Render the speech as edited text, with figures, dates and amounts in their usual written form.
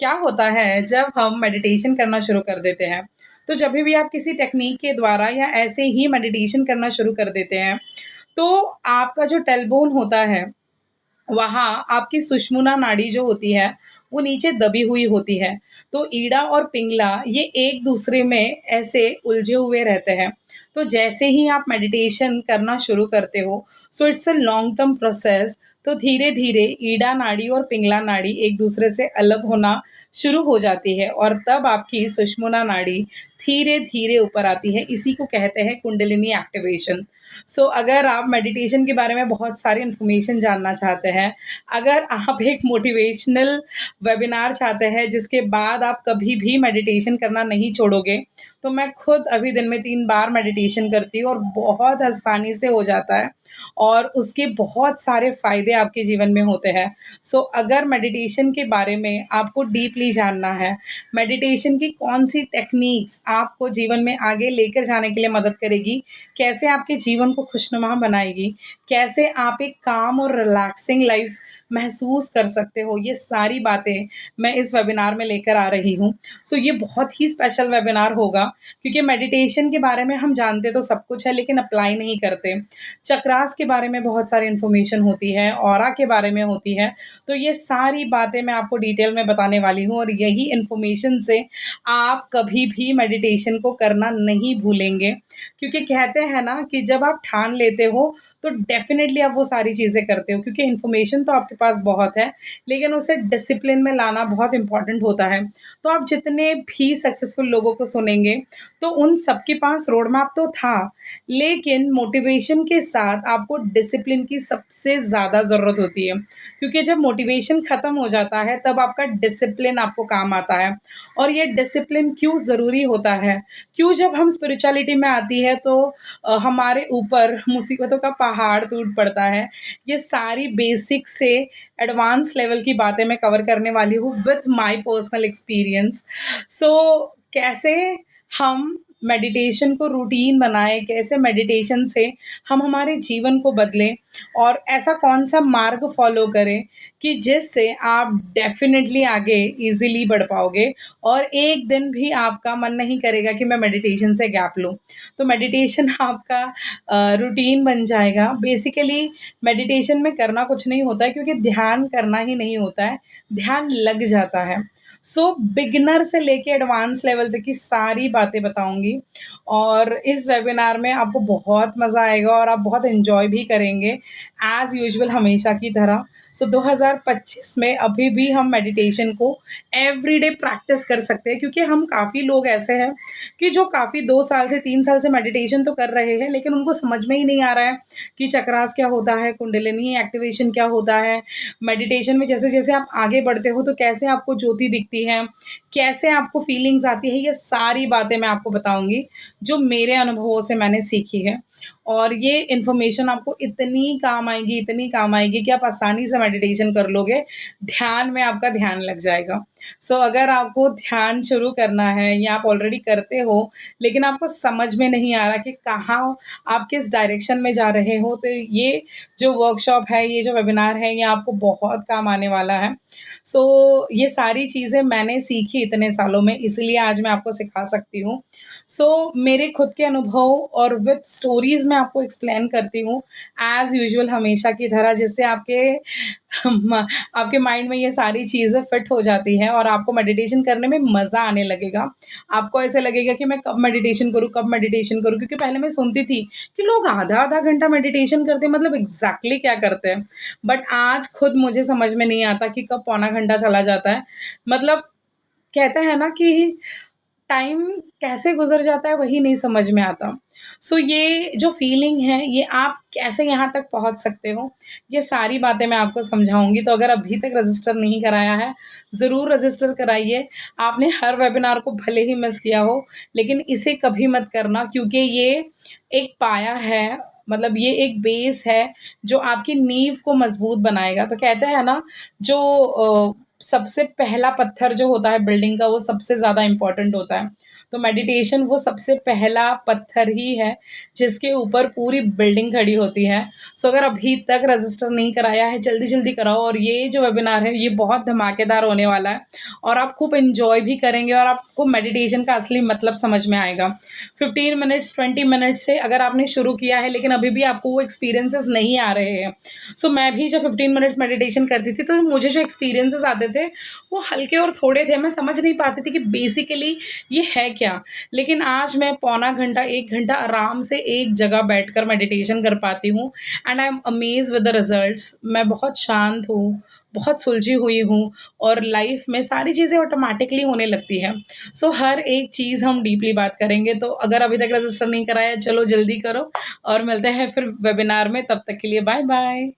क्या होता है जब हम मेडिटेशन करना शुरू कर देते हैं, तो जब भी आप किसी टेक्नीक के द्वारा या ऐसे ही मेडिटेशन करना शुरू कर देते हैं, तो आपका जो टेलबोन होता है, वहाँ आपकी सुषुम्ना नाड़ी जो होती है, वो नीचे दबी हुई होती है। तो ईड़ा और पिंगला ये एक दूसरे में ऐसे उलझे हुए रहते हैं। तो जैसे ही आप मेडिटेशन करना शुरू करते हो, so it's a long term process. तो धीरे-धीरे ईड़ा नाड़ी और पिंगला नाड़ी एक दूसरे से अलग होना शुरू हो जाती है और तब आपकी सुषुम्ना नाड़ी धीरे-धीरे ऊपर आती है। इसी को कहते हैं कुंडलिनी एक्टिवेशन। सो अगर आप मेडिटेशन के बारे में बहुत सारी इन्फॉर्मेशन जानना चाहते हैं, अगर आप एक मोटिवेशनल वेबिनार चाहते हैं जिसके बाद आप कभी भी मेडिटेशन करना नहीं छोड़ोगे, तो मैं खुद अभी दिन में 3 बार मेडिटेशन करती हूँ और बहुत आसानी से हो जाता है और उसके बहुत सारे फ़ायदे आपके जीवन में होते हैं। सो अगर मेडिटेशन के बारे में आपको डीपली जानना है, मेडिटेशन की कौन-सी टेक्नीक्स आपको जीवन में आगे लेकर जाने के लिए मदद करेगी, कैसे आपके जीवन को खुशनुमा बनाएगी, कैसे आप एक काम और रिलैक्सिंग लाइफ़ महसूस कर सकते हो, ये सारी बातें मैं इस वेबिनार में लेकर आ रही हूँ। सो ये बहुत ही स्पेशल वेबिनार होगा क्योंकि मेडिटेशन के बारे में हम जानते तो सब कुछ है लेकिन अप्लाई नहीं करते। चक्रास के बारे में बहुत सारी इन्फॉर्मेशन होती है, ऑरा के बारे में होती है, तो ये सारी बातें मैं आपको डिटेल में बताने वाली हूँ और यही इन्फॉर्मेशन से आप कभी भी मेडिटेशन को करना नहीं भूलेंगे। क्योंकि कहते हैं ना कि जब आप ठान लेते हो तो डेफ़िनेटली आप वो सारी चीज़ें करते हो क्योंकि इन्फॉर्मेशन तो आपके पास बहुत है, लेकिन उसे डिसिप्लिन में लाना बहुत इम्पोर्टेंट होता है। तो आप जितने भी सक्सेसफुल लोगों को सुनेंगे, तो उन सबके पास रोड मैप तो था, लेकिन मोटिवेशन के साथ आपको डिसिप्लिन की सबसे ज़्यादा ज़रूरत होती है। क्योंकि जब मोटिवेशन ख़त्म हो जाता है, तब आपका डिसिप्लिन आपको काम आता है और ये डिसिप्लिन क्यों ज़रूरी होता है? क्यों जब हम स्पिरिचुअलिटी में आती है तो हमारे ऊपर मुसीबतों का पहाड़ टूट पड़ता है। ये सारी बेसिक से एडवांस लेवल की बातें मैं कवर करने वाली हूँ विथ माय पर्सनल एक्सपीरियंस। सो कैसे हम मेडिटेशन को रूटीन बनाएँ, कैसे मेडिटेशन से हम हमारे जीवन को बदलें और ऐसा कौन-सा मार्ग फ़ॉलो करें कि जिससे आप डेफ़िनेटली आगे ईज़िली बढ़ पाओगे और एक दिन भी आपका मन नहीं करेगा कि मैं मेडिटेशन से गैप लूँ। तो मेडिटेशन आपका रूटीन बन जाएगा। बेसिकली मेडिटेशन में करना कुछ नहीं होता है क्योंकि ध्यान करना ही नहीं होता है, ध्यान लग जाता है। सो बिगिनर से लेके एडवांस लेवल तक की सारी बातें बताऊँगी और इस वेबिनार में आपको बहुत मज़ा आएगा और आप बहुत एन्जॉय भी करेंगे एज़ यूजुअल हमेशा की तरह। सो 2025 में अभी भी हम मेडिटेशन को एवरीडे प्रैक्टिस कर सकते हैं क्योंकि हम काफ़ी लोग ऐसे हैं कि जो काफ़ी 2 साल से 3 साल से मेडिटेशन तो कर रहे हैं, लेकिन उनको समझ में ही नहीं आ रहा है कि चक्रास क्या होता है, कुंडलिनी एक्टिवेशन क्या होता है। मेडिटेशन में जैसे-जैसे आप आगे बढ़ते हो तो कैसे आपको ज्योति दिखती है, कैसे आपको फीलिंग्स आती है, ये सारी बातें मैं आपको बताऊँगी, जो मेरे अनुभवों से मैंने सीखी है। और ये इन्फॉर्मेशन आपको इतनी काम आएगी कि आप आसानी से मेडिटेशन कर लोगे, ध्यान में आपका ध्यान लग जाएगा। सो अगर आपको ध्यान शुरू करना है या आप ऑलरेडी करते हो, लेकिन आपको समझ में नहीं आ रहा कि कहाँ आप किस डायरेक्शन में जा रहे हो, तो ये जो वर्कशॉप है, ये जो वेबिनार है, ये आपको बहुत काम आने वाला है। सो ये सारी चीज़ें मैंने सीखी इतने सालों में, इसलिए आज मैं आपको सिखा सकती हूँ। सो मेरे खुद के अनुभव और विथ स्टोरीज़ मैं आपको एक्सप्लेन करती हूँ, एज़ यूजुअल हमेशा की तरह, जिससे आपके माइंड में ये सारी चीज़ें फिट हो जाती हैं और आपको मेडिटेशन करने में मज़ा आने लगेगा। आपको ऐसे लगेगा कि मैं कब मेडिटेशन करूँ? क्योंकि पहले मैं सुनती थी कि लोग आधा-आधा घंटा मेडिटेशन करते हैं, मतलब एग्ज़ैक्टली क्या करते हैं? बट आज खुद मुझे समझ में नहीं आता कि कब पौना घंटा चला जाता है। मतलब कहते हैं ना कि टाइम कैसे गुज़र जाता है वही नहीं समझ में आता। सो ये जो फ़ीलिंग है ये आप कैसे यहाँ तक पहुँच सकते हो, ये सारी बातें मैं आपको समझाऊँगी। तो अगर अभी तक रजिस्टर नहीं कराया है, ज़रूर रजिस्टर कराइए। आपने हर वेबिनार को भले ही मिस किया हो, लेकिन इसे कभी मत करना क्योंकि ये एक पाया है, मतलब ये एक बेस है जो आपकी नींव को मज़बूत बनाएगा। तो कहते हैं ना जो सबसे पहला पत्थर जो होता है बिल्डिंग का वो सबसे ज़्यादा इम्पोर्टेंट होता है। तो मेडिटेशन वो सबसे पहला पत्थर ही है जिसके ऊपर पूरी बिल्डिंग खड़ी होती है। सो अगर अभी तक रजिस्टर नहीं कराया है, जल्दी-जल्दी कराओ और ये जो वेबिनार है ये बहुत धमाकेदार होने वाला है और आप खूब एन्जॉय भी करेंगे और आपको मेडिटेशन का असली मतलब समझ में आएगा। 15 मिनट्स, 20 मिनट्स से अगर आपने शुरू किया है लेकिन अभी भी आपको वो एक्सपीरियंसेस नहीं आ रहे हैं। सो मैं भी जब 15 मिनट्स मेडिटेशन करती थी तो मुझे जो एक्सपीरियंसेस आते थे वो हल्के और थोड़े थे। मैं समझ नहीं पाती थी कि बेसिकली ये है क्या? लेकिन आज मैं पौना घंटा, 1 घंटा आराम से एक जगह बैठकर मेडिटेशन कर पाती हूँ and I am amazed with the results. मैं बहुत शांत हूँ, बहुत सुलझी हुई हूँ और लाइफ़ में सारी चीज़ें ऑटोमैटिकली होने लगती हैं। सो हर एक चीज़ हम डीपली बात करेंगे, तो अगर अभी तक रजिस्टर नहीं कराया, चलो जल्दी करो और मिलते हैं फिर वेबिनार में। तब तक के लिए बाय-बाय।